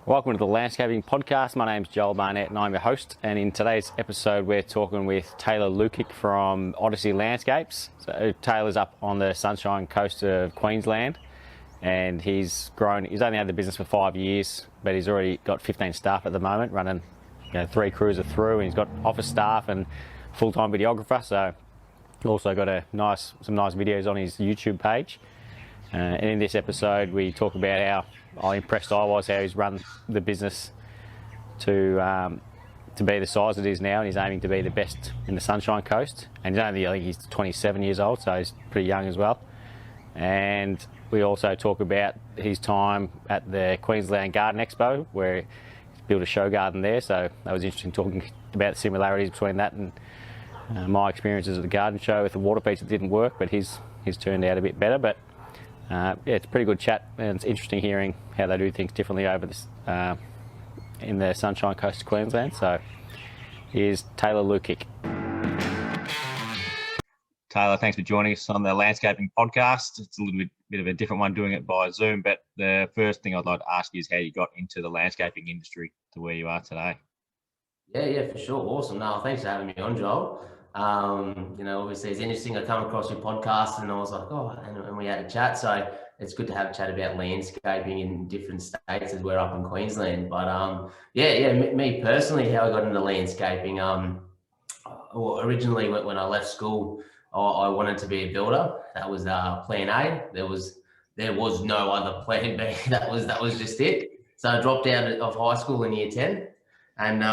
Welcome to the Landscaping Podcast. My name's Joel Barnett and I'm your host. And in today's episode, we're talking with Taylor Lukic from Odyssey Landscapes. So Taylor's up on the Sunshine Coast of Queensland, and he's grown. He's only had the business for 5 years, but he's already got 15 staff at the moment, running 3 crews are through, and he's got office staff and full-time videographer. So also got some nice videos on his YouTube page. And in this episode, we talk about how impressed I was how he's run the business to be the size it is now, and he's aiming to be the best in the Sunshine Coast. And I think he's 27 years old, so he's pretty young as well. And we also talk about his time at the Queensland Garden Expo, where he built a show garden there. So that was interesting, talking about the similarities between that and my experiences at the garden show with the water piece. It didn't work, but his turned out a bit better. But it's a pretty good chat, and it's interesting hearing how they do things differently over this in the Sunshine Coast of Queensland. So here's Taylor Lukic. Taylor, thanks for joining us on the Landscaping Podcast. It's a little bit of a different one doing it by Zoom, but the first thing I'd like to ask you is how you got into the landscaping industry to where you are today. Yeah, for sure. Awesome. No, thanks for having me on, Joel. Obviously it's interesting. I come across your podcast and I was like, and we had a chat. So it's good to have a chat about landscaping in different states as we're up in Queensland. But me personally, how I got into landscaping, originally when I left school, I wanted to be a builder. That was plan A. There was no other plan B. That was just it. So I dropped out of high school in year 10, and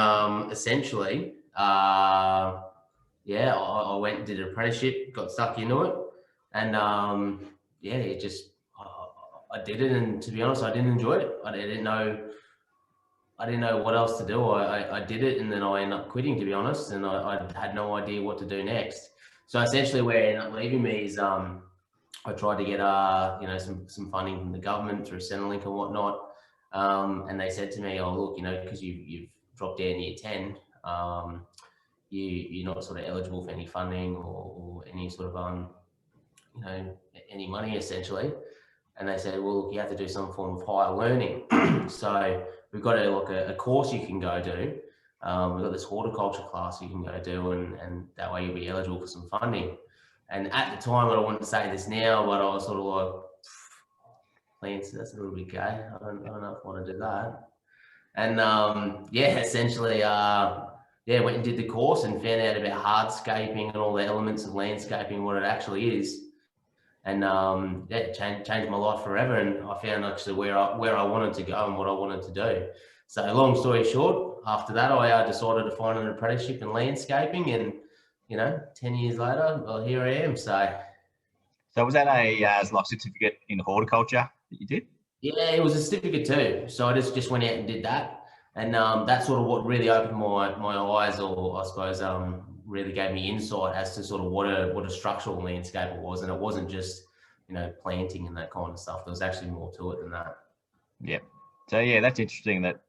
essentially, I went and did an apprenticeship, got stuck into it, and I did it. And to be honest, I didn't enjoy it. I didn't know what else to do. I did it, and then I ended up quitting, to be honest, and I had no idea what to do next. So essentially, where it ended up leaving me is I tried to get some funding from the government through Centrelink and whatnot, and they said to me, "Oh, look, because you've dropped out in year 10." You're not sort of eligible for any funding or any sort of any money essentially. And they said, well, look, you have to do some form of higher learning. So we've got a course you can go do. We've got this horticulture class you can go do, and that way you'll be eligible for some funding. And at the time, I don't want to say this now, but I was sort of like, plants, that's a little bit gay. I don't know if I want to do that. And essentially, went and did the course and found out about hardscaping and all the elements of landscaping, what it actually is. And changed my life forever. And I found actually where I wanted to go and what I wanted to do. So long story short, after that, I decided to find an apprenticeship in landscaping, and 10 years later, well, here I am. So was that a certificate in horticulture that you did? Yeah, it was a certificate too. So I just went out and did that. And that's sort of what really opened my eyes, or I suppose really gave me insight as to sort of what a structural landscaper was. And it wasn't just, planting and that kind of stuff. There was actually more to it than that. Yeah. So, yeah, that's interesting that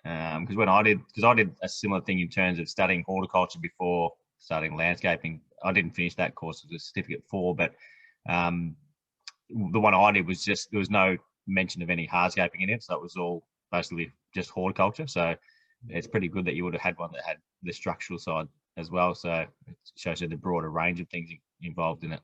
because I did a similar thing in terms of studying horticulture before studying landscaping. I didn't finish that course. It was a certificate 4, but the one I did was there was no mention of any hardscaping in it. So it was all basically just horticulture. So it's pretty good that you would have had one that had the structural side as well. So it shows you the broader range of things involved in it.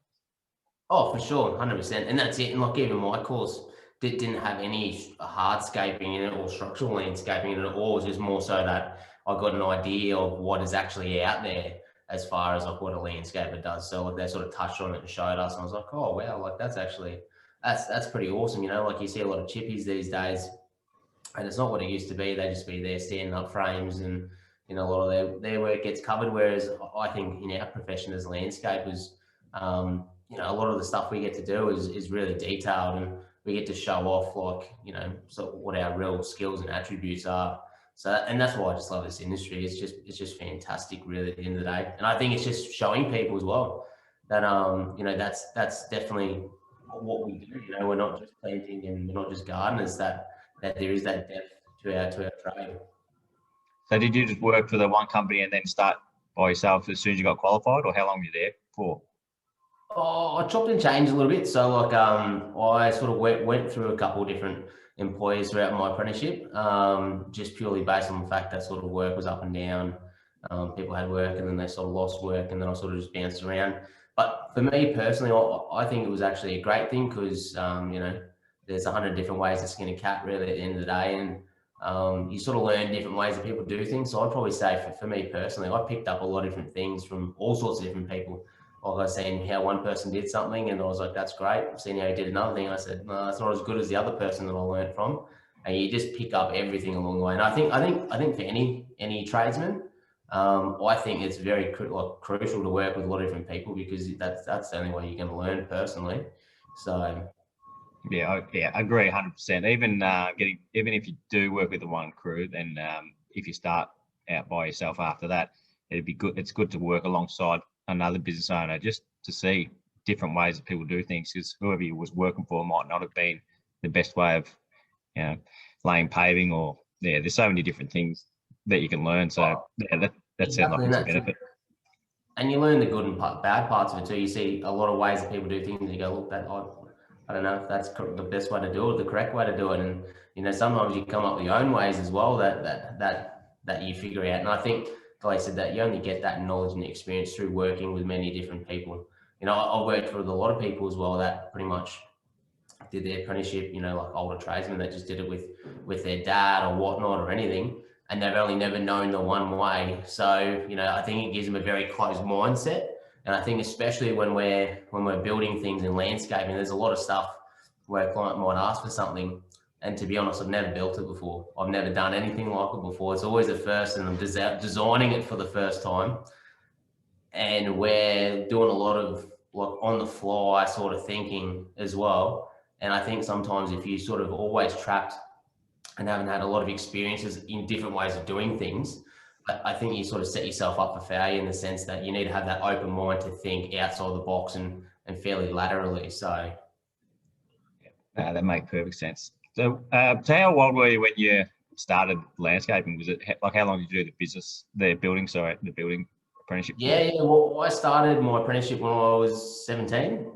Oh, for sure, 100%. And that's it. And like even my course didn't have any hardscaping in it or structural landscaping in it at all. It was just more so that I got an idea of what is actually out there as far as like what a landscaper does. So like they sort of touched on it and showed us, and I was like, oh wow, like that's pretty awesome. Like you see a lot of chippies these days, and it's not what it used to be. They just be there standing up frames, and a lot of their work gets covered. Whereas I think in our profession as landscapers, a lot of the stuff we get to do is really detailed, and we get to show off so what our real skills and attributes are. So, and that's why I just love this industry. It's just fantastic, really, at the end of the day. And I think it's just showing people as well that that's definitely what we do. We're not just planting and we're not just gardeners. That there is that depth to our trade. So did you just work for the one company and then start by yourself as soon as you got qualified, or how long were you there for? Oh, I chopped and changed a little bit. So I sort of went through a couple of different employees throughout my apprenticeship, just purely based on the fact that sort of work was up and down. People had work and then they sort of lost work, and then I sort of just bounced around. But for me personally, I think it was actually a great thing because, there's 100 different ways to skin a cat really at the end of the day. And you sort of learn different ways that people do things. So I'd probably say for me personally, I picked up a lot of different things from all sorts of different people. Like I was saying how one person did something and I was like, that's great. Seeing how he did another thing, I said, no, it's not as good as the other person that I learned from. And you just pick up everything along the way. And I think for any tradesman, I think it's very crucial to work with a lot of different people because that's the only way you're going to learn personally. So yeah, I agree 100%. Even if you do work with the one crew, then if you start out by yourself after that, it'd be good. It's good to work alongside another business owner just to see different ways that people do things, because whoever you was working for might not have been the best way of, laying paving, or there's so many different things that you can learn. So that sounds like it's a benefit. And you learn the good and bad parts of it too. You see a lot of ways that people do things and you go, look, I don't know if that's the best way to do it, the correct way to do it. And, sometimes you come up with your own ways as well that you figure out. And I think, like I said, that you only get that knowledge and experience through working with many different people. I worked with a lot of people as well that pretty much did their apprenticeship, like older tradesmen that just did it with their dad or whatnot or anything. And they've only never known the one way. So, I think it gives them a very closed mindset. And I think especially when we're building things in landscaping, there's a lot of stuff where a client might ask for something. And to be honest, I've never built it before. I've never done anything like it before. It's always the first, and I'm designing it for the first time. And we're doing a lot of on the fly sort of thinking as well. And I think sometimes if you sort of always trapped and haven't had a lot of experiences in different ways of doing things, I think you sort of set yourself up for failure in the sense that you need to have that open mind to think outside the box and fairly laterally. So that makes perfect sense. So how old were you when you started landscaping? Was it like, how long did you do the building apprenticeship? Yeah. Well, I started my apprenticeship when I was 17.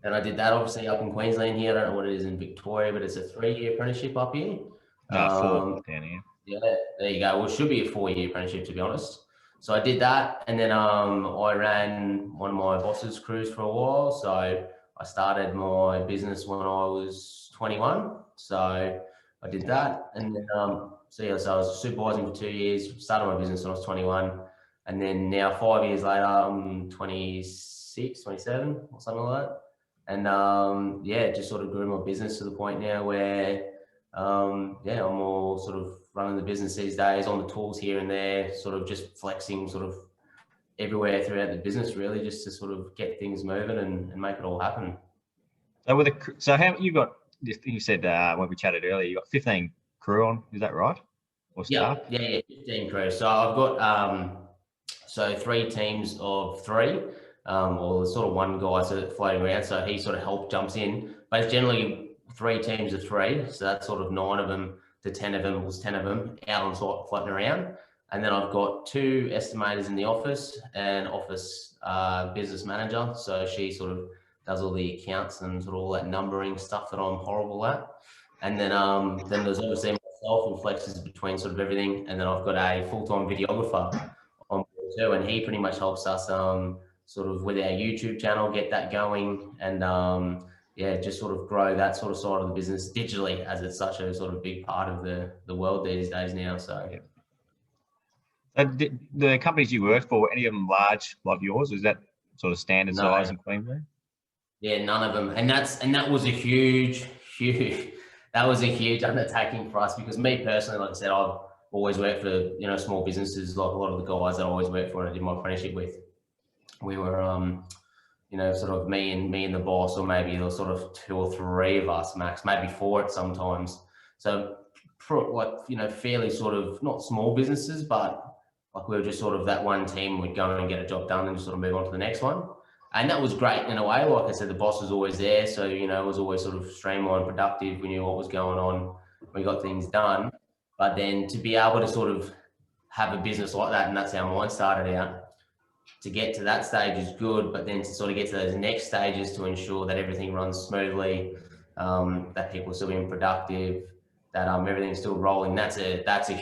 And I did that obviously up in Queensland here. I don't know what it is in Victoria, but it's a 3-year apprenticeship up here. 4 down here. Yeah, there you go. Well, it should be a 4-year apprenticeship, to be honest. So I did that, and then I ran one of my boss's crews for a while. So I started my business when I was 21. So I did that, and then so I was supervising for 2 years. Started my business when I was 21, and then now 5 years later, I'm 26, 27, or something like that. And just sort of grew my business to the point now where I'm all sort of running the business these days on the tools here and there, sort of just flexing sort of everywhere throughout the business, really, just to sort of get things moving and make it all happen. So how you got? You said when we chatted earlier, you got 15 crew on. Is that right? Or staff? Yeah, 15 crew. So I've got 3 teams of 3. Or sort of one guy sort of floating around, so he sort of jumps in. But it's generally 3 teams of 3, so that's sort of 9 of them to 10 of them was 10 of them out on site floating around. And then I've got 2 estimators in the office and office business manager. So she sort of does all the accounts and sort of all that numbering stuff that I'm horrible at. And then there's obviously myself who flexes between sort of everything. And then I've got a full-time videographer on board too, and he pretty much helps us sort of with our YouTube channel, get that going, and just sort of grow that sort of side of the business digitally, as it's such a sort of big part of the world these days now. So the companies you work for, any of them large like yours? Is that sort of standard size in Queensland? Yeah, none of them. And that was a huge undertaking for us, because me personally, like I said, I've always worked for small businesses, like a lot of the guys that I always worked for and I did my apprenticeship with. We were sort of me and the boss, or maybe there was sort of 2 or 3 of us max, maybe 4 at sometimes. So fairly sort of not small businesses, but like we were just sort of that one team would go and get a job done and just sort of move on to the next one. And that was great in a way. Like I said, the boss was always there. So, it was always sort of streamlined, productive. We knew what was going on. We got things done. But then to be able to sort of have a business like that, and that's how mine started out, to get to that stage is good. But then to sort of get to those next stages to ensure that everything runs smoothly, that people are still being productive, that everything's still rolling. That was a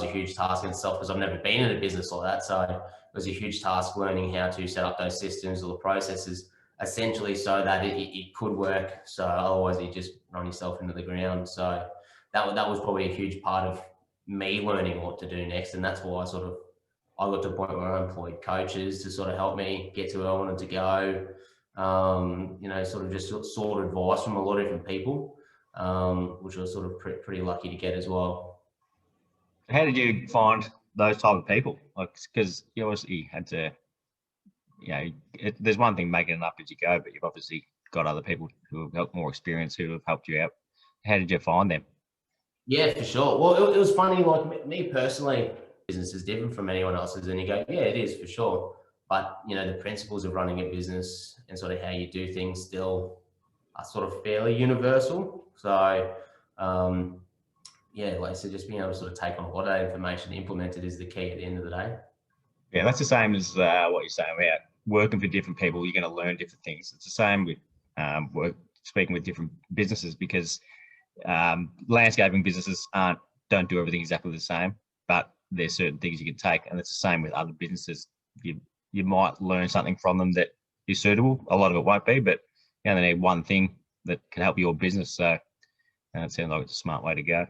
huge task in itself, because I've never been in a business like that. So it was a huge task learning how to set up those systems or the processes, essentially, so that it could work. So otherwise you just run yourself into the ground. So that was probably a huge part of me learning what to do next. And that's why I got to a point where I employed coaches to sort of help me get to where I wanted to go. Sort of just sought advice from a lot of different people, which I was sort of pretty lucky to get as well. How did you find those type of people? Like, because you obviously had to, there's one thing making it up as you go, but you've obviously got other people who have got more experience who have helped you out. How did you find them? Yeah, for sure. Well, it was funny, like me personally, business is different from anyone else's, and you go, yeah, it is for sure. But, the principles of running a business and sort of how you do things still are sort of fairly universal. So, like I said, just being able to sort of take on a lot of that information, implement it is the key at the end of the day. Yeah, that's the same as what you're saying about working for different people. You're going to learn different things. It's the same with speaking with different businesses, because landscaping businesses don't do everything exactly the same, but there's certain things you can take, and it's the same with other businesses. You might learn something from them that is suitable. A lot of it won't be, but you only need one thing that can help your business. So it sounds like it's a smart way to go.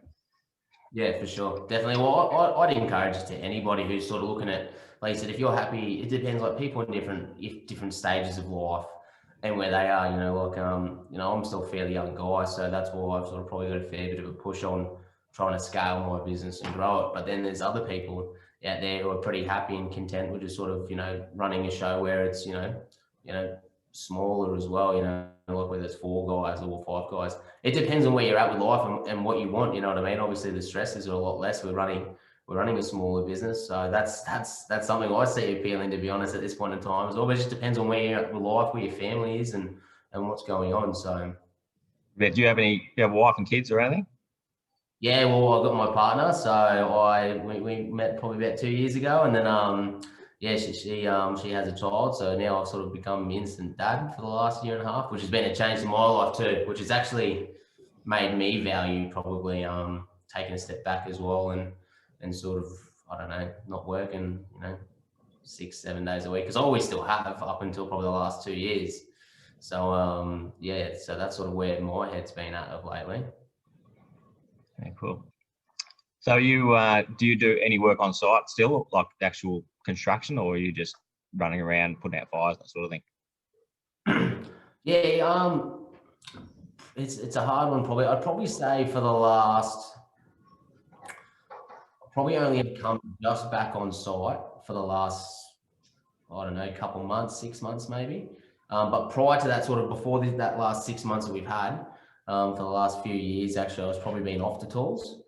Yeah, for sure. Definitely. Well, I'd encourage it to anybody who's sort of looking at, like you said, if you're happy, it depends, like people in different stages of life and where they are, I'm still a fairly young guy, so that's why I've sort of probably got a fair bit of a push on trying to scale my business and grow it. But then there's other people out there who are pretty happy and content with just sort of, running a show where it's, smaller as well, like whether it's 4 guys or 5 guys. It depends on where you're at with life and what you want, you know what I mean? Obviously the stresses are a lot less. We're running a smaller business. So that's something I see appealing, to be honest, at this point in time as well. But it just depends on where you're at with life, where your family is and what's going on. So do you have a wife and kids or anything? Yeah, well, I got my partner, so we met probably about 2 years ago, and then she has a child, so now I've sort of become instant dad for the last year and a half, which has been a change in my life too, which has actually made me value probably taking a step back as well, and sort of, I don't know, not working 6-7 days a week, because I always still have up until probably the last 2 years. So so that's sort of where my head's been at of lately. Okay, cool. So you do you do any work on site still, like the actual construction, or are you just running around putting out fires, that sort of thing? Yeah, it's a hard one. Probably I'd probably say for the last, probably only have come just back on site for the last, I don't know, couple months, 6 months maybe. But prior to that, sort of before that last 6 months that we've had, for the last few years, actually, I was probably been off the tools,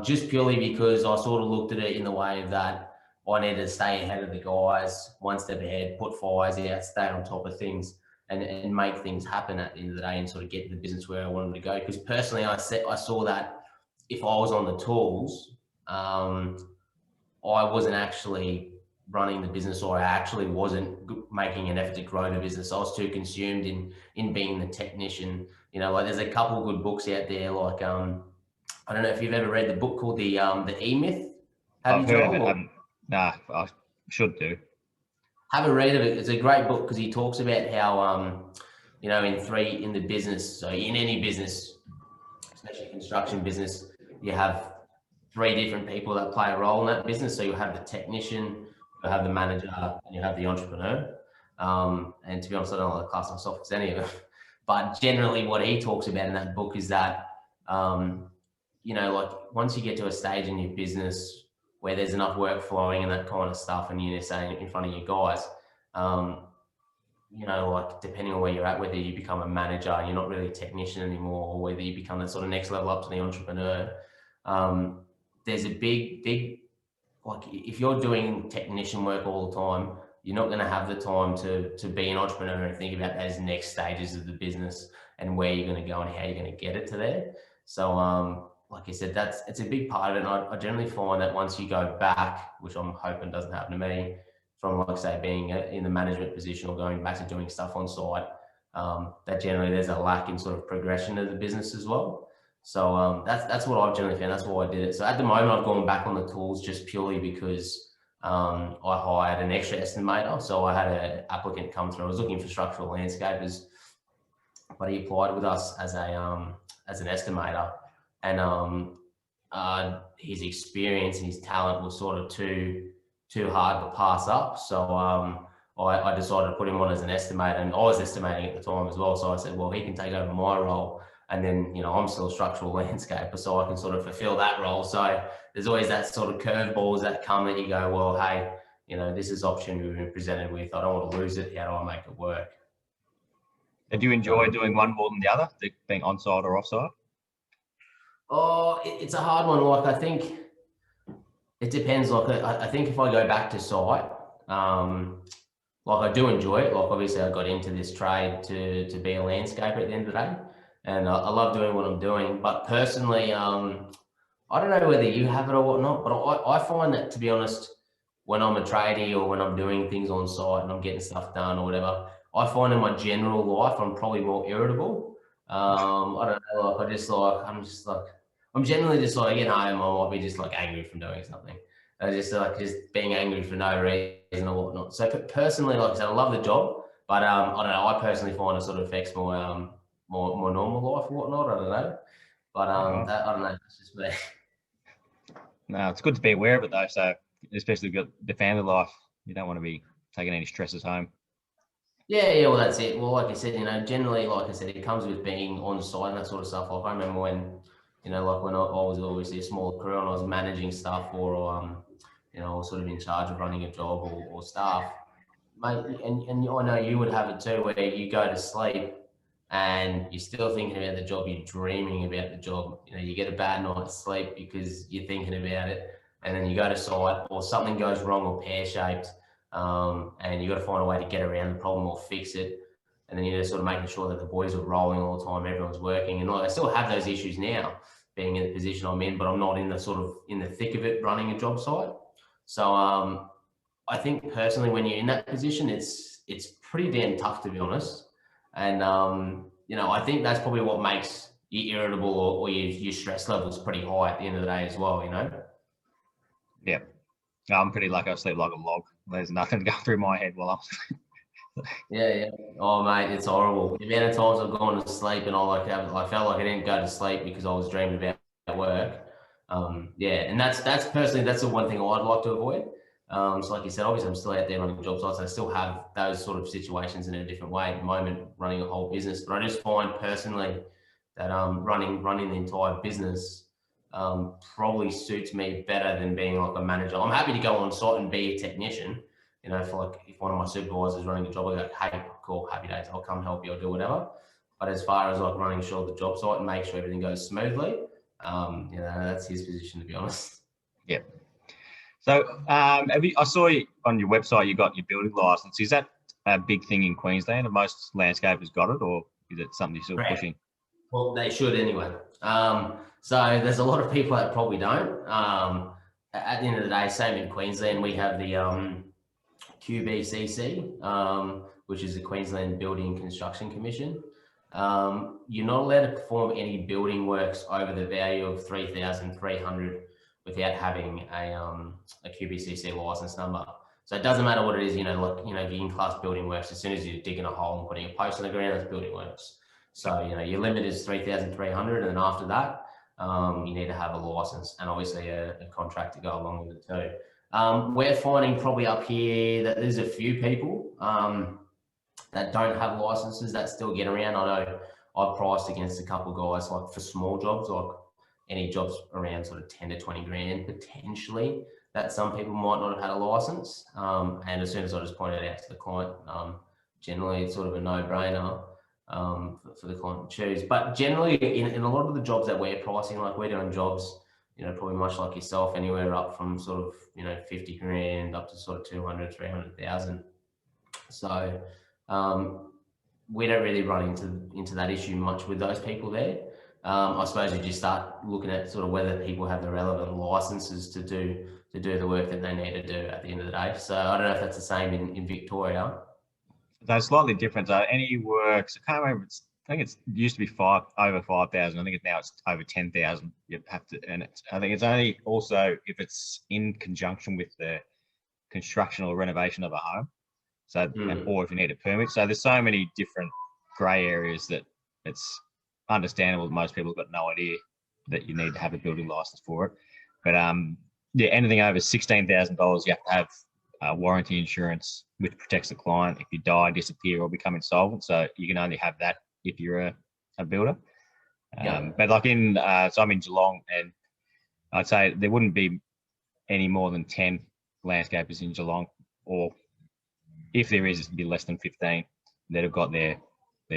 just purely because I sort of looked at it in the way that I needed to stay ahead of the guys, one step ahead, put fires out, stay on top of things, and make things happen at the end of the day, and sort of get the business where I wanted to go. Because personally, I saw that if I was on the tools, I wasn't actually running the business, or I actually wasn't making an effort to grow the business. I was too consumed in being the technician. Like there's a couple of good books out there, like I don't know if you've ever read the book called the E-Myth. I've heard of it. Nah, I should do. Have a read of it. It's a great book, because he talks about how in the business, so in any business, especially construction business, you have 3 different people that play a role in that business. So you have the technician, you have the manager, and you have the entrepreneur. And to be honest, I don't like to class myself as any of them. But generally what he talks about in that book is that, like once you get to a stage in your business where there's enough work flowing and that kind of stuff, and you're saying in front of your guys, like depending on where you're at, whether you become a manager and you're not really a technician anymore, or whether you become that sort of next level up to the entrepreneur, there's a big, like if you're doing technician work all the time, you're not going to have the time to be an entrepreneur and think about those next stages of the business and where you're going to go and how you're going to get it to there. So, like I said, it's a big part of it. And I generally find that once you go back, which I'm hoping doesn't happen to me, from like say being in the management position or going back to doing stuff on site, that generally there's a lack in sort of progression of the business as well. So that's what I've generally found. That's why I did it. So at the moment, I've gone back on the tools just purely because I hired an extra estimator. So I had an applicant come through. I was looking for structural landscapers, but he applied with us as an estimator, and his experience and his talent was sort of too hard to pass up. So I decided to put him on as an estimator, and I was estimating at the time as well. So I said, well, he can take over my role, and then I'm still a structural landscaper, so I can sort of fulfill that role. So there's always that sort of curveballs that come that you go, well, hey, this is option we've been presented with. I don't want to lose it. How do I make it work? Do you enjoy doing one more than the other, being on-site or off-site? Oh, it's a hard one. Like, I think it depends. Like, I think if I go back to site, like, I do enjoy it. Like, obviously I got into this trade to be a landscaper at the end of the day, and I love doing what I'm doing. But personally, I don't know whether you have it or whatnot, but I find that, to be honest, when I'm a tradie or when I'm doing things on site and I'm getting stuff done or whatever, I find in my general life I'm probably more irritable. I don't know. Like, I'm generally just like, I get home, I might be just like angry from doing something. I just being angry for no reason or whatnot. So personally, like I said, I love the job, but I don't know. I personally find it sort of affects my more normal life or whatnot. I don't know, but I don't know. That's just me. No, it's good to be aware of it though. So especially if you've got the family life, you don't want to be taking any stresses home. Yeah, well, that's it. Well, like I said, generally, like I said, it comes with being on site and that sort of stuff. Like, I remember when, like when I was obviously a smaller crew and I was managing stuff, or I was sort of in charge of running a job or staff, mate. And I know you would have it too, where you go to sleep and you're still thinking about the job, you're dreaming about the job. You get a bad night's sleep because you're thinking about it, and then you go to site or something goes wrong or pear-shaped, and you got to find a way to get around the problem or fix it. And then you're sort of making sure that the boys are rolling all the time, everyone's working. And I still have those issues now, being in the position I'm in, but I'm not in the thick of it running a job site. So I think personally, when you're in that position, it's pretty damn tough, to be honest. And I think that's probably what makes you irritable, or your stress levels pretty high at the end of the day as well. Yeah, I'm pretty lucky. I sleep like a log. There's nothing going through my head while I'm. Yeah. Oh, mate, it's horrible. The amount of times I've gone to sleep and I felt like I didn't go to sleep because I was dreaming about work. And that's personally, that's the one thing I'd like to avoid. So like you said, obviously I'm still out there running job sites. I still have those sort of situations in a different way at the moment, running a whole business. But I just find personally that running the entire business probably suits me better than being like a manager. I'm happy to go on site and be a technician. If one of my supervisors is running a job, I go, hey, cool, happy days, I'll come help you, I'll do whatever. But as far as like running the job site and make sure everything goes smoothly, that's his position, to be honest. Yeah. So I saw you on your website, you got your building license. Is that a big thing in Queensland? Have most landscapers got it, or is it something you're still pushing? Well, they should anyway. So there's a lot of people that probably don't. At the end of the day, same in Queensland, we have the QBCC, which is the Queensland Building Construction Commission. You're not allowed to perform any building works over the value of 3,300 without having a QBCC license number. So it doesn't matter what it is, if you're in-class building works, as soon as you're digging a hole and putting a post on the ground, it's building works. So, your limit is 3,300, and then after that, you need to have a license and obviously a contract to go along with it too. We're finding probably up here that there's a few people that don't have licenses that still get around. I know I've priced against a couple of guys, like for small jobs, like any jobs around sort of 10 to 20 grand potentially, that some people might not have had a license. And as soon as I just pointed out to the client, generally it's sort of a no-brainer for the client to choose. But generally in a lot of the jobs that we're pricing, like we're doing jobs, probably much like yourself, anywhere up from sort of, 50 grand up to sort of 200, 300,000. So we don't really run into that issue much with those people there. I suppose you just start looking at sort of whether people have the relevant licenses to do the work that they need to do at the end of the day. So I don't know if that's the same in Victoria. they're slightly different. So any works, I can't remember. I think it used to be over 5,000. I think now it's over 10,000. You have to, and I think it's only also if it's in conjunction with the construction or renovation of a home. So, or if you need a permit. So there's so many different grey areas that it's understandable that most people have got no idea that you need to have a building license for it. But yeah, anything over $16,000, you have to have warranty insurance, which protects the client if you die, disappear, or become insolvent. So you can only have that if you're a builder. But like so I'm in Geelong, and I'd say there wouldn't be any more than 10 landscapers in Geelong, or if there is, it'd be less than 15 that have got their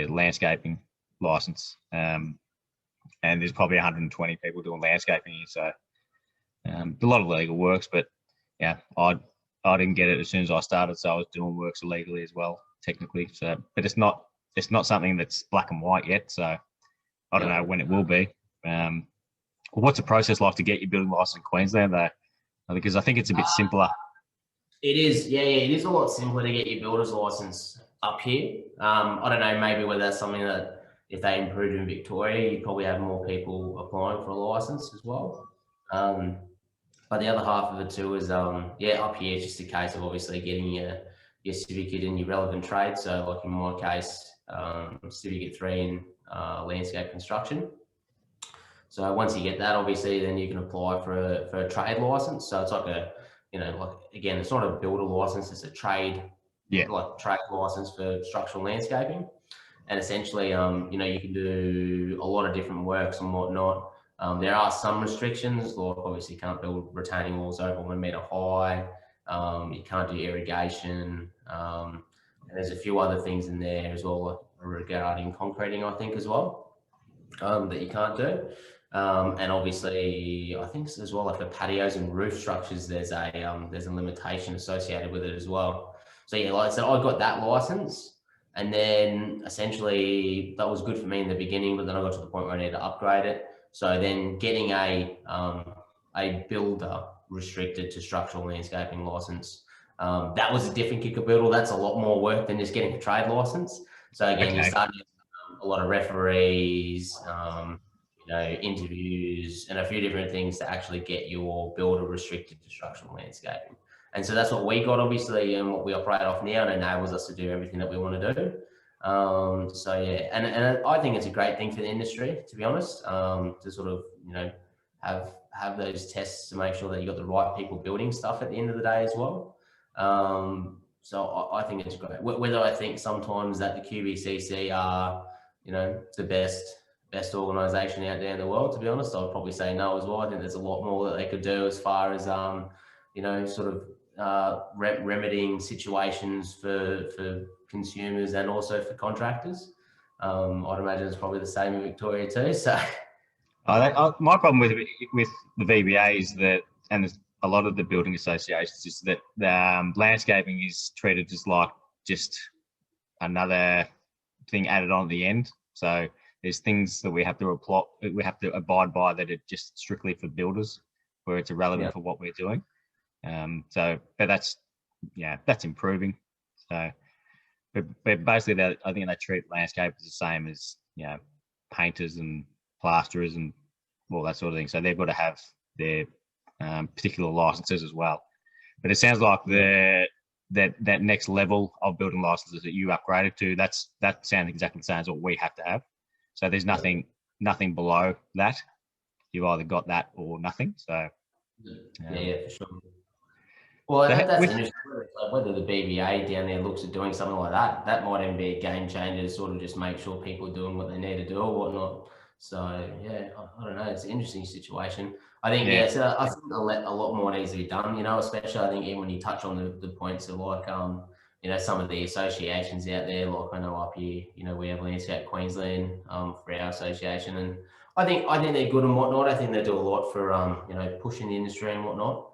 landscaping license. And there's probably 120 people doing landscaping here. So a lot of legal works, but yeah, I didn't get it as soon as I started, so I was doing works illegally as well, technically. So, but it's not something that's black and white yet. So I don't know when it will be. What's the process like to get your building license in Queensland, though? Because I think it's a bit simpler. It is, yeah, it is a lot simpler to get your builder's license up here. I don't know, maybe whether that's something that if they improved in Victoria, you'd probably have more people applying for a license as well. But the other half of it too is, up here, it's just a case of obviously getting your certificate in your relevant trade. So like in my case, certificate 3 in landscape construction. So once you get that, obviously, then you can apply for a trade license. So it's like again, it's not a builder license, it's a trade, trade license for structural landscaping. And essentially, you can do a lot of different works and whatnot. There are some restrictions, like obviously you can't build retaining walls over 1 metre high. You can't do irrigation. And there's a few other things in there as well regarding concreting, I think, as well, that you can't do. And obviously, I think as well, like the patios and roof structures, there's a limitation associated with it as well. So yeah, like I said, I got that license, and then essentially that was good for me in the beginning, but then I got to the point where I needed to upgrade it. So then getting a builder restricted to structural landscaping license, that was a different kick of builder. That's a lot more work than just getting a trade license. So again, you start a lot of referees, interviews, and a few different things to actually get your builder restricted to structural landscaping. And so that's what we got, obviously, and what we operate off now, and enables us to do everything that we want to do. So yeah, and I think it's a great thing for the industry, to be honest, to sort of, have those tests to make sure that you got the right people building stuff at the end of the day as well. So I think it's great. Whether I think sometimes that the QBCC are, the best organisation out there in the world, to be honest, I'd probably say no as well. I think there's a lot more that they could do as far as, remedying situations for consumers and also for contractors. I'd imagine it's probably the same in Victoria too. So, my problem with the VBA is that, and there's a lot of the building associations, is that the landscaping is treated as like just another thing added on at the end. So there's things that we have to abide by that are just strictly for builders, where it's irrelevant for what we're doing. But that's improving. So, but basically, I think they treat landscapers the same as painters and plasterers and all that sort of thing. So they've got to have their particular licenses as well. But it sounds like that next level of building licenses that you upgraded to, that sounds exactly the same as what we have to have. So there's nothing below that. You've either got that or nothing. So yeah, for sure. Well, that's interesting. Whether the BBA down there looks at doing something like that, that might even be a game changer to sort of just make sure people are doing what they need to do or whatnot. So yeah, I don't know. It's an interesting situation. I think I think a lot more needs to be done. Especially I think even when you touch on the points of like some of the associations out there. Like I know up here, we have Landscape Queensland for our association, and I think they're good and whatnot. I think they do a lot for pushing the industry and whatnot.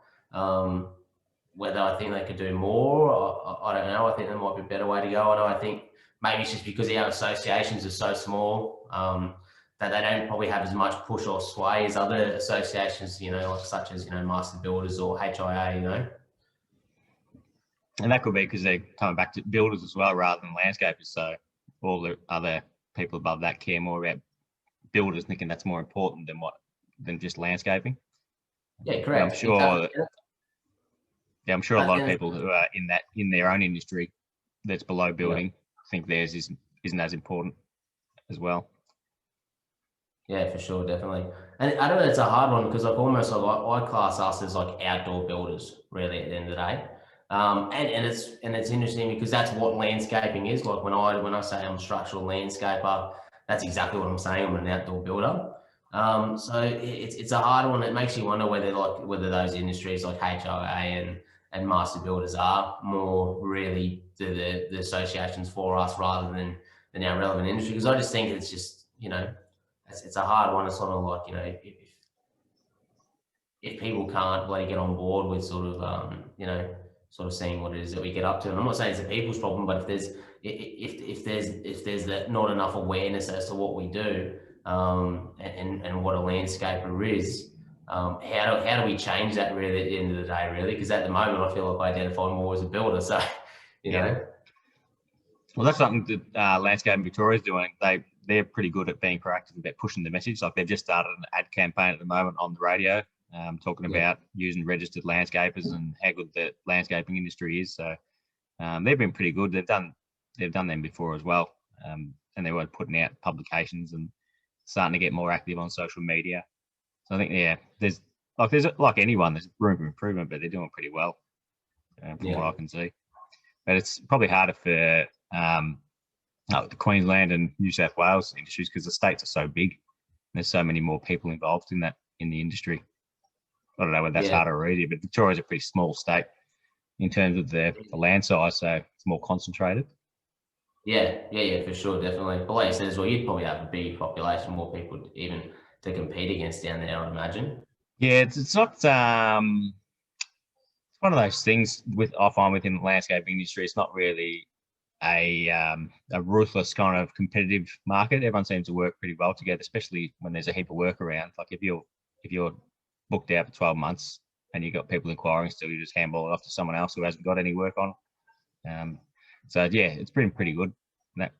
Whether I think they could do more, I don't know. I think there might be a better way to go. I think maybe it's just because our associations are so small that they don't probably have as much push or sway as other associations, like such as Master Builders or HIA. And that could be because they're coming back to builders as well rather than landscapers. So all the other people above that care more about builders, thinking that's more important than just landscaping. Yeah, And correct. I'm sure. Exactly. Yeah, I'm sure a lot of And people who are in their own industry that's below building think theirs isn't as important as well. Yeah, for sure, definitely. And I don't know, it's a hard one because like almost like I class us as like outdoor builders, really, at the end of the day. And it's interesting because that's what landscaping is. Like when I say I'm a structural landscaper, that's exactly what I'm saying. I'm an outdoor builder. So it's a hard one. It makes you wonder whether those industries like HOA and master builders are more really the associations for us rather than our relevant industry. Because I just think it's just, it's a hard one. It's sort of like, if people can't bloody get on board with sort of seeing what it is that we get up to. And I'm not saying it's a people's problem, but if there's that not enough awareness as to what we do, and what a landscaper is, how do we change that really at the end of the day, really? Because at the moment I feel like I identify more as a builder. So, you know. Well, that's something that Landscaping Victoria is doing. They're pretty good at being proactive about pushing the message. Like they've just started an ad campaign at the moment on the radio, talking about using registered landscapers and how good the landscaping industry is. So they've been pretty good. They've done them before as well, and they were putting out publications and starting to get more active on social media. So I think there's like anyone, there's room for improvement, but they're doing pretty well from what I can see. But it's probably harder for the Queensland and New South Wales industries because the states are so big. There's so many more people involved in the industry. I don't know whether that's harder or easier, but Victoria's a pretty small state in terms of the land size, so it's more concentrated. Yeah, for sure, definitely. But like you said as well, you'd probably have a big population, more people even to compete against down there, I would imagine. Yeah, it's not. It's one of those things I find within the landscaping industry. It's not really a ruthless kind of competitive market. Everyone seems to work pretty well together, especially when there's a heap of work around. Like if you're booked out for 12 months and you've got people inquiring still, you just handball it off to someone else who hasn't got any work on. So yeah, it's been pretty good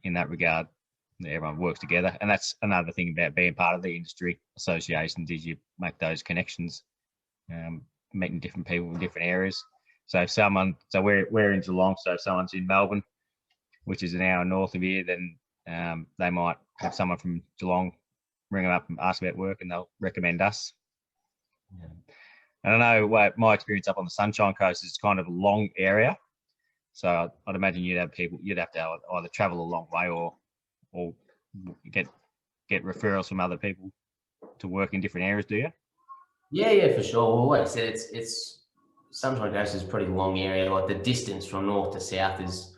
in that regard. Everyone works together, and that's another thing about being part of the industry associations is you make those connections, meeting different people in different areas. So we're in Geelong, so if someone's in Melbourne, which is an hour north of here, then they might have someone from Geelong ring them up and ask about work, and they'll recommend us. And I know my experience up on the Sunshine Coast is kind of a long area. So I'd imagine you'd have to either travel a long way or get referrals from other people to work in different areas, do you? Yeah, for sure. Well, like I said, it's Sunshine Coast is a pretty long area. Like the distance from north to south is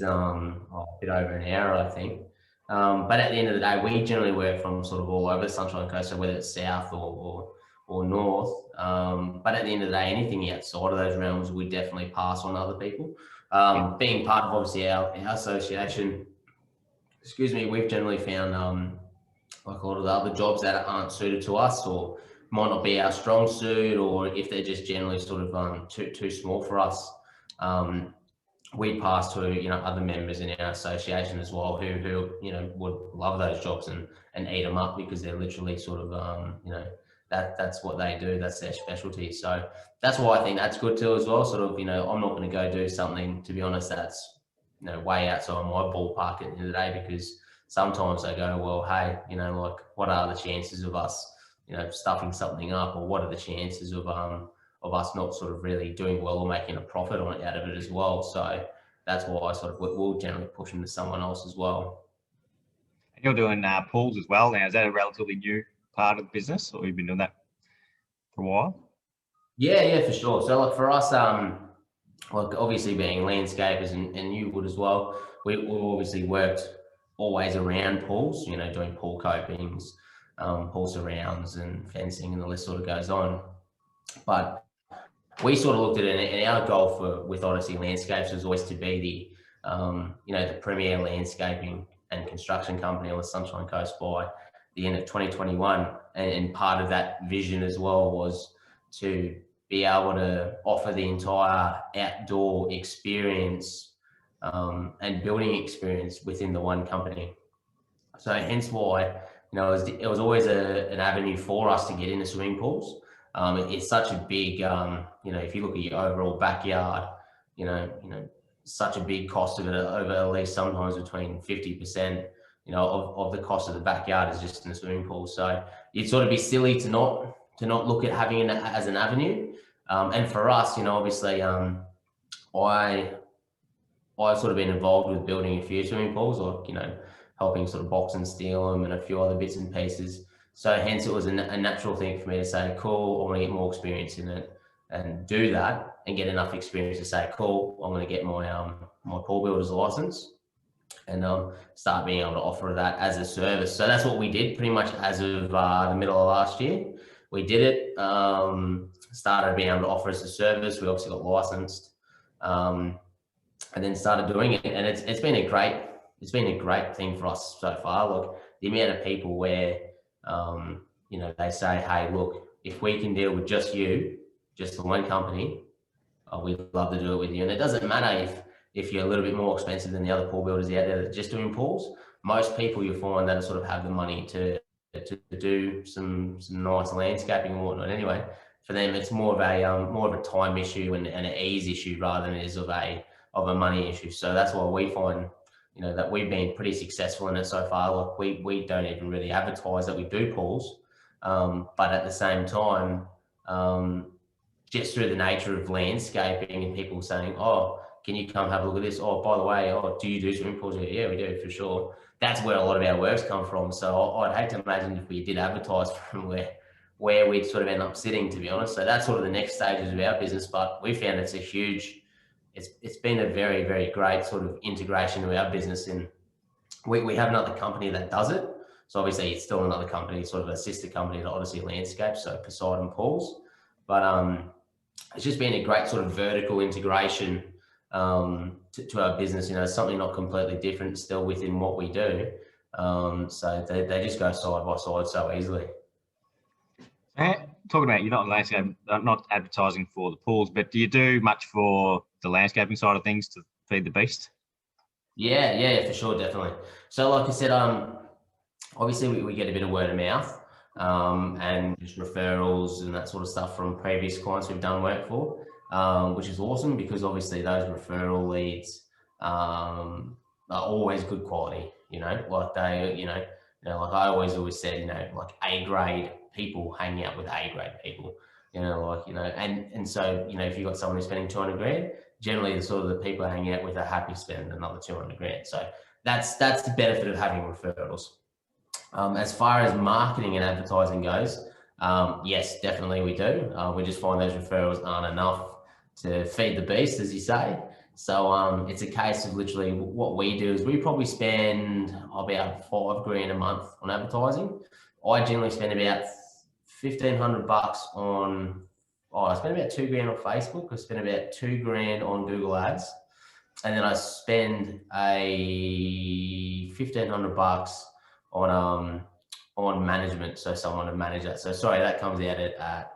a bit over an hour, I think. But at the end of the day, we generally work from sort of all over the Sunshine Coast, so whether it's south or north. But at the end of the day, anything outside of those realms, we definitely pass on other people. Being part of obviously our association, we've generally found like a lot of the other jobs that aren't suited to us or might not be our strong suit, or if they're just generally sort of too small for us, we pass to other members in our association as well who would love those jobs and eat them up because they're literally sort of that's what they do, that's their specialty. So that's why I think that's good too as well. Sort of I'm not going to go do something, to be honest, that's way outside my ballpark at the end of the day, because sometimes I go, well, hey, like what are the chances of us stuffing something up, or what are the chances of us not sort of really doing well or making a profit out of it as well. So that's why I sort of will generally push into someone else as well. And you're doing pools as well now. Is that a relatively new part of the business, or you've been doing that for a while? Yeah, for sure. So like for us, like obviously being landscapers and you would as well, we've obviously worked always around pools, doing pool copings, pool surrounds and fencing, and the list sort of goes on. But we sort of looked at it, and our goal with Odyssey Landscapes was always to be the premier landscaping and construction company on the Sunshine Coast by the end of 2021. And part of that vision as well was to be able to offer the entire outdoor experience and building experience within the one company. So hence why, it was always an avenue for us to get into swimming pools. It's such a big, if you look at your overall backyard, such a big cost of it, over at least sometimes between 50%, of the cost of the backyard is just in the swimming pool. So you'd sort of be silly to not look at having it as an avenue. And for us, obviously, I've sort of been involved with building a few swimming pools, or, helping sort of box and steel them and a few other bits and pieces. So hence it was a natural thing for me to say, cool, I want to get more experience in it and do that and get enough experience to say, cool, I'm going to get my my pool builder's license and start being able to offer that as a service. So that's what we did pretty much as of the middle of last year. We did it, started being able to offer as a service. We obviously got licensed and then started doing it. And it's been a great thing for us so far. Look, the amount of people where, they say, hey, look, if we can deal with just you, just the one company, we'd love to do it with you. And it doesn't matter if you're a little bit more expensive than the other pool builders out there that are just doing pools. Most people you find that sort of have the money to do some nice landscaping and whatnot. Anyway, for them, it's more of a time issue and an ease issue rather than it is of a money issue. So that's why we find, that we've been pretty successful in it so far. Look, we don't even really advertise that we do pools, but at the same time, just through the nature of landscaping and people saying, oh, can you come have a look at this? Oh, by the way, do you do swimming pools? Yeah, we do, for sure. That's where a lot of our work's come from. So I'd hate to imagine if we did advertise from where we'd sort of end up sitting, to be honest. So that's sort of the next stages of our business. But we found it's been a very, very great sort of integration to our business. And we have another company that does it. So obviously it's still another company, sort of a sister company to Odyssey Landscapes, so Poseidon Pools. But it's just been a great sort of vertical integration to our business, something not completely different, still within what we do. So they just go side by side so easily. Talking about, you're not landscaping, not advertising for the pools, but do you do much for the landscaping side of things to feed the beast? Yeah, for sure, definitely. So like I said, obviously we get a bit of word of mouth and just referrals and that sort of stuff from previous clients we've done work for, which is awesome because obviously those referral leads are always good quality, like they, like I always said, like A-grade people hang out with A-grade people, and so, if you've got someone who's spending 200 grand, generally the sort of the people hanging out with are happy spending another 200 grand. So that's the benefit of having referrals. As far as marketing and advertising goes, yes, definitely we do. We just find those referrals aren't enough to feed the beast, as you say. So it's a case of literally what we do is we probably spend about $5 grand a month on advertising. I generally spend about $1,500 on, I spend about $2 grand on Facebook. I spend about $2 grand on Google Ads. And then I spend a $1,500 on management. So someone to manage that. So sorry, that comes out at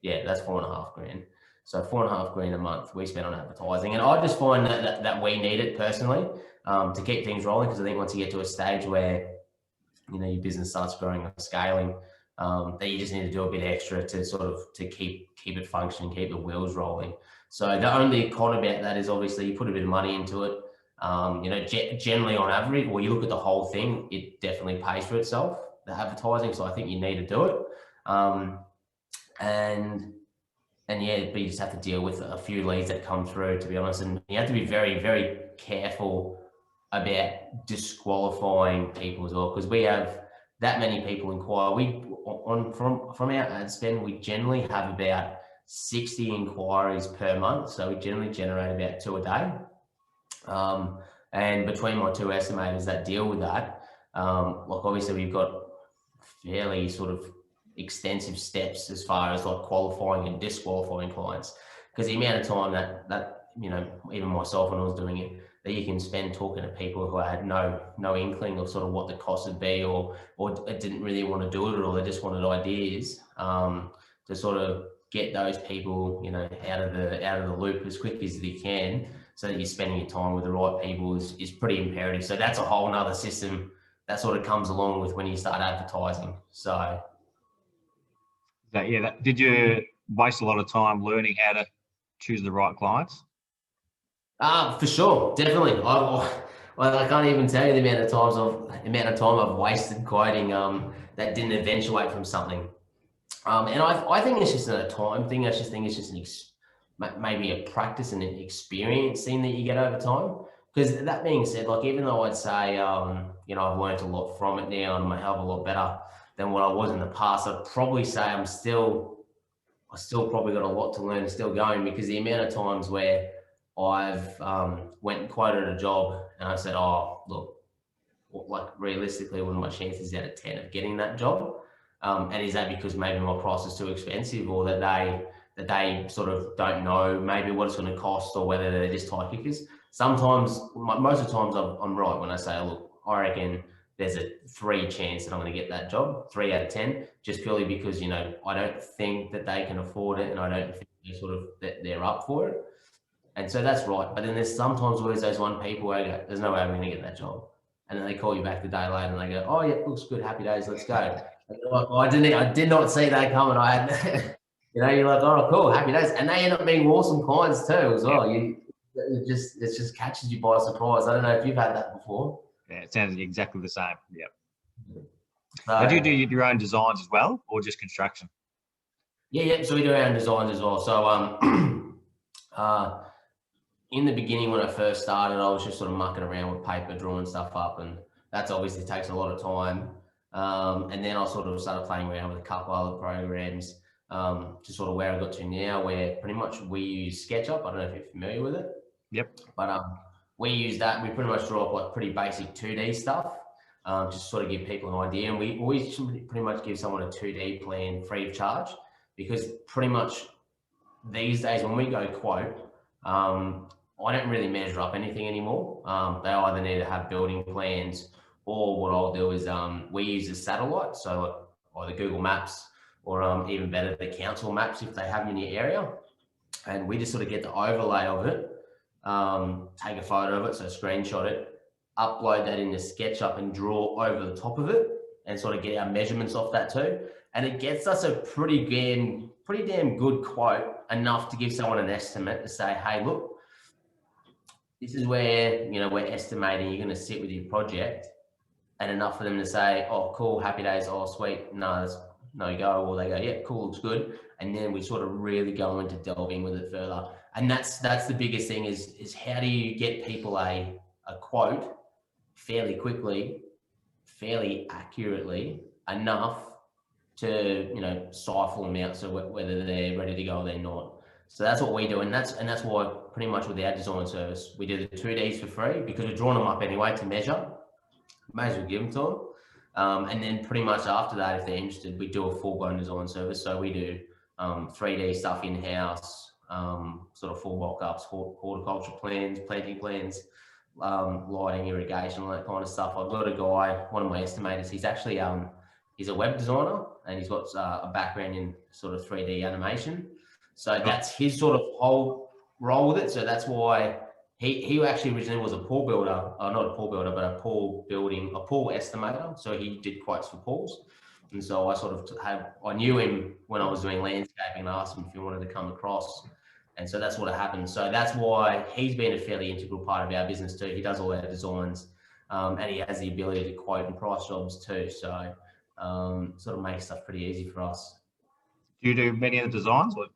that's $4.5 grand. So $4.5 grand a month we spend on advertising. And I just find that we need it personally to keep things rolling. Because I think once you get to a stage where, your business starts growing and scaling, that you just need to do a bit extra to keep it functioning, keep the wheels rolling. So the only con about that is obviously you put a bit of money into it. Generally on average, well, you look at the whole thing, it definitely pays for itself, the advertising. So I think you need to do it. And yeah, but you just have to deal with a few leads that come through, to be honest. And you have to be very, very careful about disqualifying people as well, because we have that many people inquire. From our ad spend, we generally have about 60 inquiries per month. So we generally generate about 2 a day. And between my 2 estimators that deal with that, like obviously we've got fairly sort of extensive steps as far as like qualifying and disqualifying clients, because the amount of time that even myself when I was doing it, that you can spend talking to people who had no inkling of sort of what the cost would be, or didn't really want to do it, or they just wanted ideas to sort of get those people, out of the loop as quick as you can, so that you're spending your time with the right people is pretty imperative. So that's a whole nother system that sort of comes along with when you start advertising. So did you waste a lot of time learning how to choose the right clients? For sure, definitely. I can't even tell you the amount of time I've wasted quoting that didn't eventuate from something. And I think it's just not a time thing. I just think it's just maybe a practice and an experience thing that you get over time. Because that being said, like, even though I'd say, I've learned a lot from it now and I'm a hell of a lot better than what I was in the past, I'd probably say I still probably got a lot to learn, still going, because the amount of times where I've went and quoted a job and I said, oh, look, like, realistically, what are my chances out of 10 of getting that job? And is that because maybe my price is too expensive, or that they sort of don't know maybe what it's going to cost, or whether they're just tie kickers? Sometimes, most of the times, I'm right when I say, look, I reckon there's a 3 chance that I'm going to get that job, 3 out of 10, just purely because, I don't think that they can afford it, and I don't think they're up for it. And so that's right. But then there's sometimes where there's those one people where I go, there's no way I'm going to get that job. And then they call you back the day later and they go, oh yeah, looks good, happy days, let's go. Like, well, I did not see that coming. I had, you're like, oh, cool, happy days. And they end up being awesome clients too as well. It just catches you by surprise. I don't know if you've had that before. Yeah, it sounds exactly the same. Yep. So, do you do your own designs as well, or just construction? Yeah. So we do our own designs as well. So in the beginning, when I first started, I was just sort of mucking around with paper, drawing stuff up, and that's obviously takes a lot of time. And then I sort of started playing around with a couple other programs, to sort of where I got to now, where pretty much we use SketchUp. I don't know if you're familiar with it. Yep. But we use that. We pretty much draw up like pretty basic 2D stuff, just sort of give people an idea. And we always pretty much give someone a 2D plan free of charge, because pretty much these days when we go quote, I don't really measure up anything anymore. They either need to have building plans, or what I'll do is we use a satellite, so either Google Maps, or even better, the council maps if they have in your area. And we just sort of get the overlay of it, take a photo of it, so screenshot it, upload that into SketchUp and draw over the top of it, and sort of get our measurements off that too. And it gets us a pretty damn good quote, enough to give someone an estimate to say, hey, look, this is where, we're estimating you're going to sit with your project, and enough for them to say, oh, cool, happy days, oh, sweet, no go, or they go, yeah, cool, looks good. And then we sort of really go into delving with it further. And that's the biggest thing is how do you get people a quote fairly quickly, fairly accurately, enough to stifle them out, so whether they're ready to go or they're not. So that's what we do, and that's why pretty much with our design service, we do the 2Ds for free, because we're drawing them up anyway to measure. May as well give them to them. And then pretty much after that, if they're interested, we do a full-blown design service. So we do 3D stuff in-house, sort of full mock-ups, horticulture plans, planting plans, lighting, irrigation, all that kind of stuff. I've got a guy, one of my estimators, he's actually he's a web designer, and he's got a background in sort of 3D animation. So that's his sort of whole role with it. So that's why he actually originally was a pool builder, not a pool builder, but a pool estimator. So he did quotes for pools. And so I knew him when I was doing landscaping, and I asked him if he wanted to come across. And so that's what happened. So that's why he's been a fairly integral part of our business too. He does all our designs, and he has the ability to quote and price jobs too. So sort of makes stuff pretty easy for us. Do you do many of the designs? What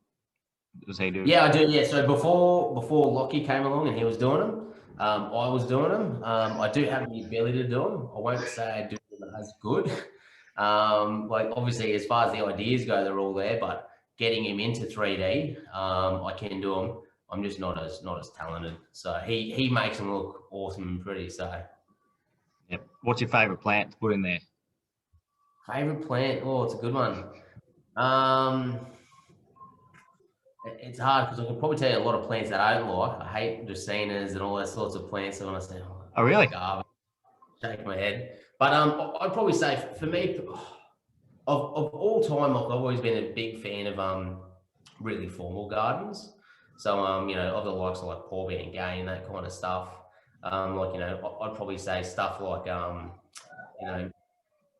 does he do? Yeah, I do. Yeah. So before Lukic came along and he was doing them, I was doing them. I do have the ability to do them. I won't say I do them as good. Like obviously, as far as the ideas go, they're all there. But getting him into 3D, I can do them. I'm just not as talented. So he makes them look awesome and pretty. So. Yep. What's your favourite plant to put in there? Favourite plant? Oh, it's a good one. It's hard because I can probably tell you a lot of plants that I don't like. I hate dracaenas and all those sorts of plants. So when I say, oh really? Garbage, shake my head. But I'd probably say for me, of all time, I've always been a big fan of really formal gardens. So, you know, of the likes of like Paul Bean Gay and that kind of stuff. Like, you know, I'd probably say stuff like, you know,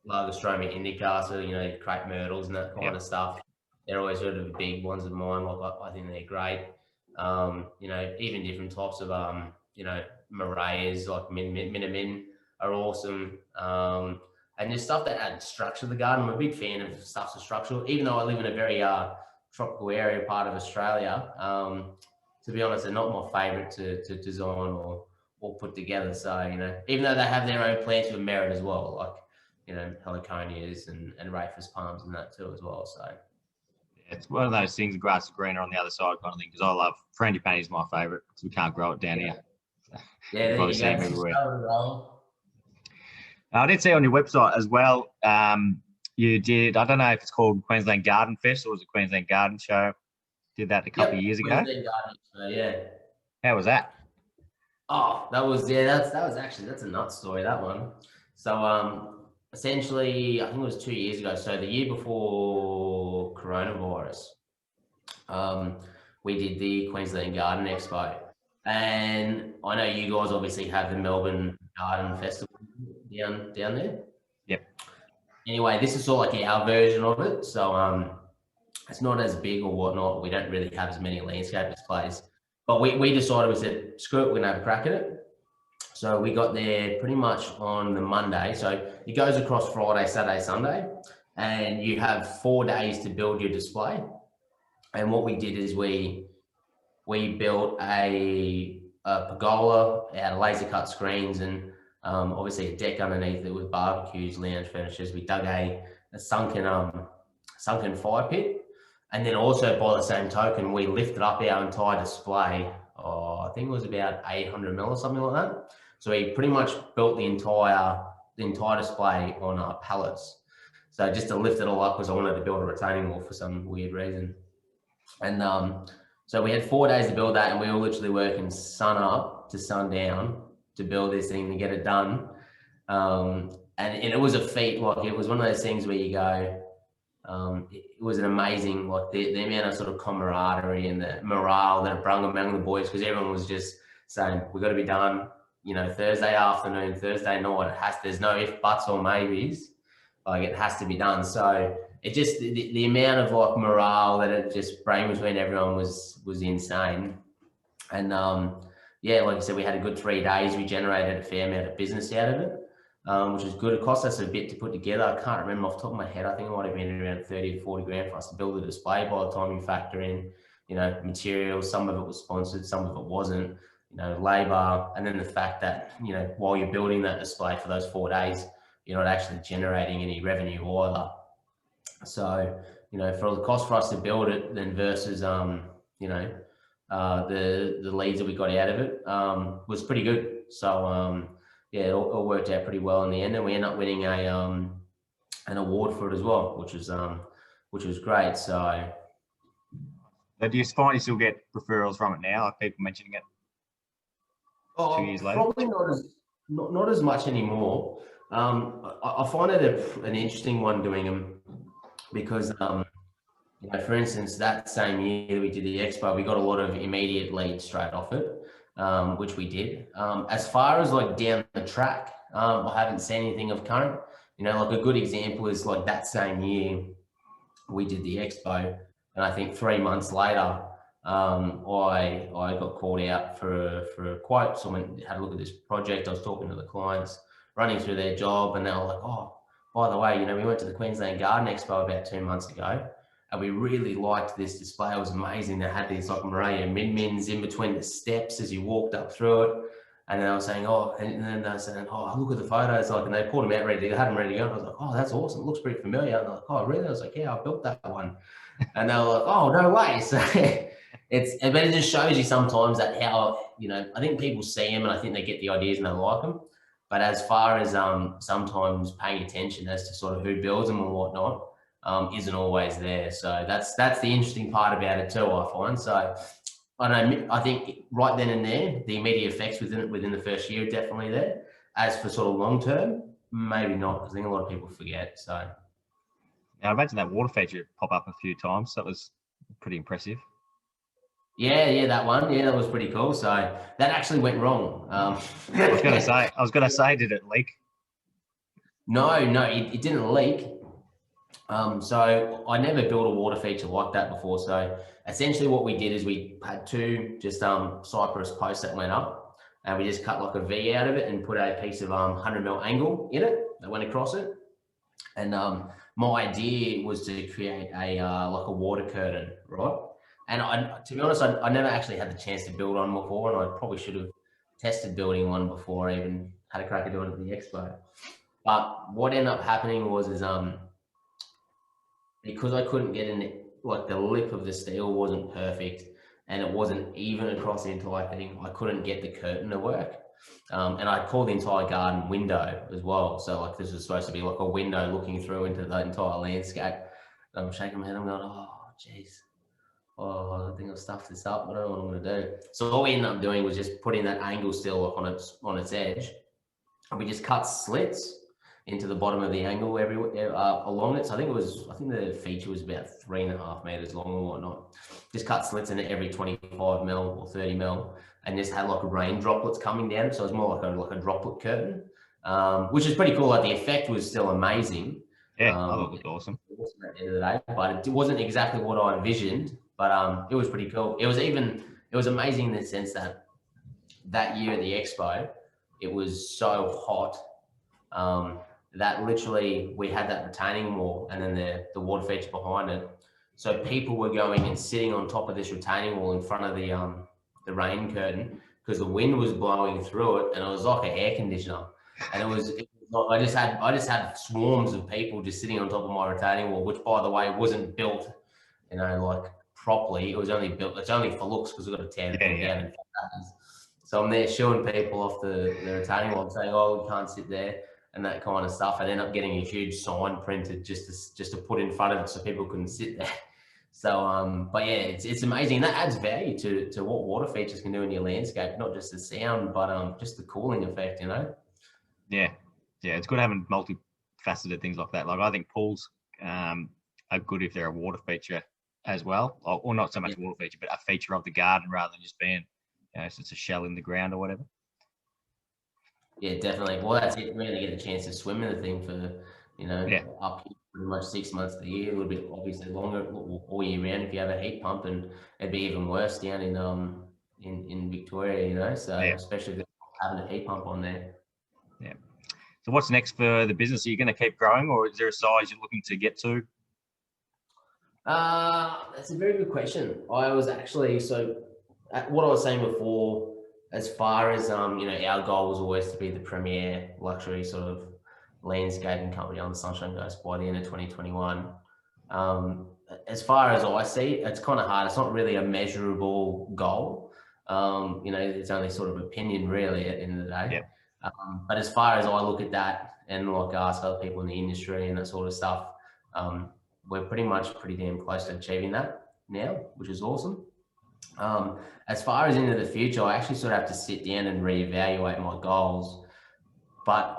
Lagostroma indica, so, you know, crepe myrtles and that kind of stuff. They're always sort of the big ones of mine. Like, I think they're great. You know, even different types of, you know, Morayas, like Minamin are awesome. And there's stuff that adds structure to the garden. I'm a big fan of stuff that's structural, even though I live in a very tropical area part of Australia. To be honest, they're not my favourite to design or put together. So, you know, even though they have their own plants with merit as well, like, you know, heliconias and rhapis palms and that too as well. So it's one of those things, grass is greener on the other side kind of thing, because I love frangipani is my favourite because we can't grow it down here. Yeah, there you go. Everywhere. I did see on your website as well, you did, I don't know if it's called Queensland Garden Fest or was it Queensland Garden Show? Did that a couple of years ago. Queensland Garden Expo, yeah. How was that? Oh, that was that's a nut story, that one. So essentially, I think it was 2 years ago. So the year before coronavirus, we did the Queensland Garden Expo. And I know you guys obviously have the Melbourne Garden Festival down there. Yep. Anyway, this is sort of like our version of it. So it's not as big or whatnot. We don't really have as many landscape displays. But we decided, we said, screw it, we're going to have a crack at it. So we got there pretty much on the Monday. So it goes across Friday, Saturday, Sunday, and you have 4 days to build your display. And what we did is we built a pergola out of laser cut screens and obviously a deck underneath it with barbecues, lounge furnitures. We dug a sunken fire pit. And then also by the same token, we lifted up our entire display. I think it was about 800 mil or something like that. So we pretty much built the entire display on pallets. So just to lift it all up because I wanted to build a retaining wall for some weird reason. And so we had 4 days to build that, and we were literally working sun up to sundown to build this thing to get it done. And it was a feat. Like, it was one of those things where you go, it was an amazing, like the amount of sort of camaraderie and the morale that it brought among the boys, because everyone was just saying, we've got to be done, you know, Thursday afternoon, Thursday night. There's no if, buts or maybes. Like, it has to be done. So it just, the amount of like morale that it just brought between everyone was insane. And yeah, like I said, we had a good 3 days. We generated a fair amount of business out of it. Which was good. It cost us a bit to put together. I can't remember off the top of my head. I think it might have been around 30 to 40 grand for us to build the display by the time you factor in, you know, materials. Some of it was sponsored, some of it wasn't, you know, labor. And then the fact that, you know, while you're building that display for those 4 days, you're not actually generating any revenue either. So, you know, for the cost for us to build it then versus, you know, the leads that we got out of it was pretty good. So, yeah, it all worked out pretty well in the end, and we ended up winning an award for it as well, which was great. So, do you find you still get referrals from it now, like people mentioning it 2 years later? Probably not as much anymore. I find it an interesting one doing them because, you know, for instance, that same year that we did the expo, we got a lot of immediate leads straight off it. Which we did. As far as like down the track, I haven't seen anything of current. You know, like a good example is like that same year we did the expo, and I think 3 months later, I got called out for a quote. Someone had a look at this project. I was talking to the clients, running through their job, and they were like, "Oh, by the way, you know, we went to the Queensland Garden Expo about 2 months ago. And we really liked this display. It was amazing. They had these like Moray min-mins in between the steps as you walked up through it. And then I was saying, oh, and then they were saying, oh, look at the photos. Like, and they pulled them out ready. They had them ready to go. And I was like, oh, that's awesome. It looks pretty familiar. And they're like, oh, really? I was like, yeah, I built that one. And they were like, oh, no way. So but it just shows you sometimes that how, you know, I think people see them and I think they get the ideas and they like them. But as far as sometimes paying attention as to sort of who builds them and whatnot, isn't always there. So that's the interesting part about it too, I find. So I think right then and there, the immediate effects within the first year are definitely there. As for sort of long term, maybe not, because I think a lot of people forget. So now I imagine that water feature pop up a few times. That was pretty impressive. Yeah, that one. Yeah, that was pretty cool. So that actually went wrong. I was going to say, did it leak? No, it didn't leak. So I never built a water feature like that before. So essentially what we did is we had two just cypress posts that went up, and we just cut like a V out of it and put a piece of 100mm angle in it that went across it. And my idea was to create a like a water curtain, right? And to be honest, I never actually had the chance to build one before, and I probably should have tested building one before I even had a crack at doing it at the expo. But what ended up happening was because I couldn't get in it, like the lip of the steel wasn't perfect and it wasn't even across the entire thing, I couldn't get the curtain to work. And I called the entire garden window as well. So like this was supposed to be like a window looking through into the entire landscape. And I'm shaking my head, I'm going, oh, geez. Oh, I think I've stuffed this up. I don't know what I'm going to do. So all we ended up doing was just putting that angle still on its edge. And we just cut slits into the bottom of the angle along it. So I think the feature was about 3.5 meters long or whatnot. Just cut slits in it every 25 mil or 30 mil, and just had like rain droplets coming down. So it was more like a droplet curtain, which is pretty cool. Like the effect was still amazing. Yeah, I thought it looked awesome. At the end of the day, but it wasn't exactly what I envisioned. But it was pretty cool. It was amazing in the sense that year at the expo, it was so hot that literally we had that retaining wall and then the water feature behind it. So people were going and sitting on top of this retaining wall in front of the rain curtain because the wind was blowing through it, and it was like an air conditioner. And it was I just had swarms of people just sitting on top of my retaining wall, which by the way wasn't built, like properly. It was only built. It's only for looks because we've got to tear the thing down in 5 days. So I'm there shooing people off the retaining wall, saying, "Oh, we can't sit there," and that kind of stuff. I ended up getting a huge sign printed just to put in front of it so people couldn't sit there. So, but yeah, it's amazing. That adds value to what water features can do in your landscape, not just the sound, but just the cooling effect. Yeah, it's good having multifaceted things like that. Like I think pools are good if they're a water feature as well, or not so much water feature, but a feature of the garden rather than just being, so it's a shell in the ground or whatever. Yeah, definitely. Well, that's it. Really get a chance to swim in the thing for, up pretty much 6 months of the year. A little bit obviously longer all year round if you have a heat pump, and it'd be even worse down in Victoria. So especially if they're having a heat pump on there. Yeah. So what's next for the business? Are you going to keep growing, or is there a size you're looking to get to? That's a very good question. I was actually, what I was saying before, as far as, our goal was always to be the premier luxury sort of landscaping company on the Sunshine Coast by the end of 2021. As far as I see, it's kind of hard. It's not really a measurable goal. It's only sort of opinion really at the end of the day. Yeah. But as far as I look at that and like ask other people in the industry and that sort of stuff, we're pretty damn close to achieving that now, which is awesome. As far as into the future, I actually sort of have to sit down and reevaluate my goals. But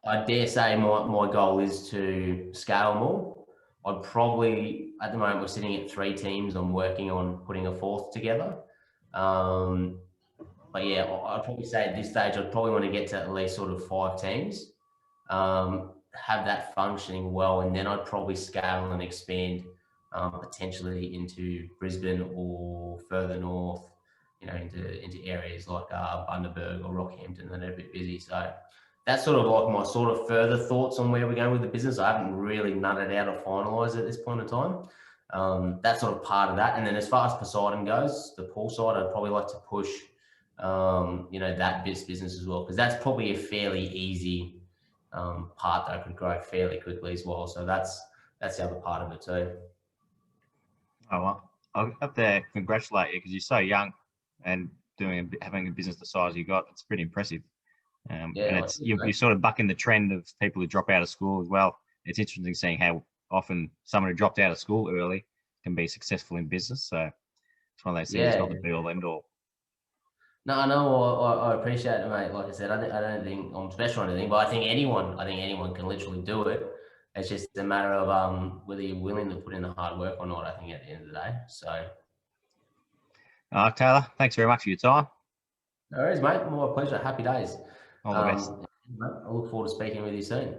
I dare say my goal is to scale more. I'd probably, at the moment, we're sitting at 3 teams. I'm working on putting a 4th together. But yeah, I'd probably say at this stage, I'd probably want to get to at least sort of 5 teams. Have that functioning well, and then I'd probably scale and expand potentially into Brisbane or further north, into areas like Bundaberg or Rockhampton that are a bit busy. So that's sort of like my sort of further thoughts on where we're going with the business. I haven't really nutted out or finalised at this point in time. That's sort of part of that. And then as far as Poseidon goes, the pool side, I'd probably like to push, that business as well, because that's probably a fairly easy part that I could grow fairly quickly as well. So that's the other part of it too. Oh, well, I'll have to congratulate you because you're so young and having a business the size you got. It's pretty impressive. And you're sort of bucking the trend of people who drop out of school as well. It's interesting seeing how often someone who dropped out of school early can be successful in business. So it's one of those things. It's not the be all end all. No, I appreciate it, mate. Like I said, I don't think I'm special or anything, but I think anyone can literally do it. It's just a matter of whether you're willing to put in the hard work or not, I think, at the end of the day. So, Taylor, thanks very much for your time. no worries, mate. My pleasure. Happy days. All the best. I look forward to speaking with you soon.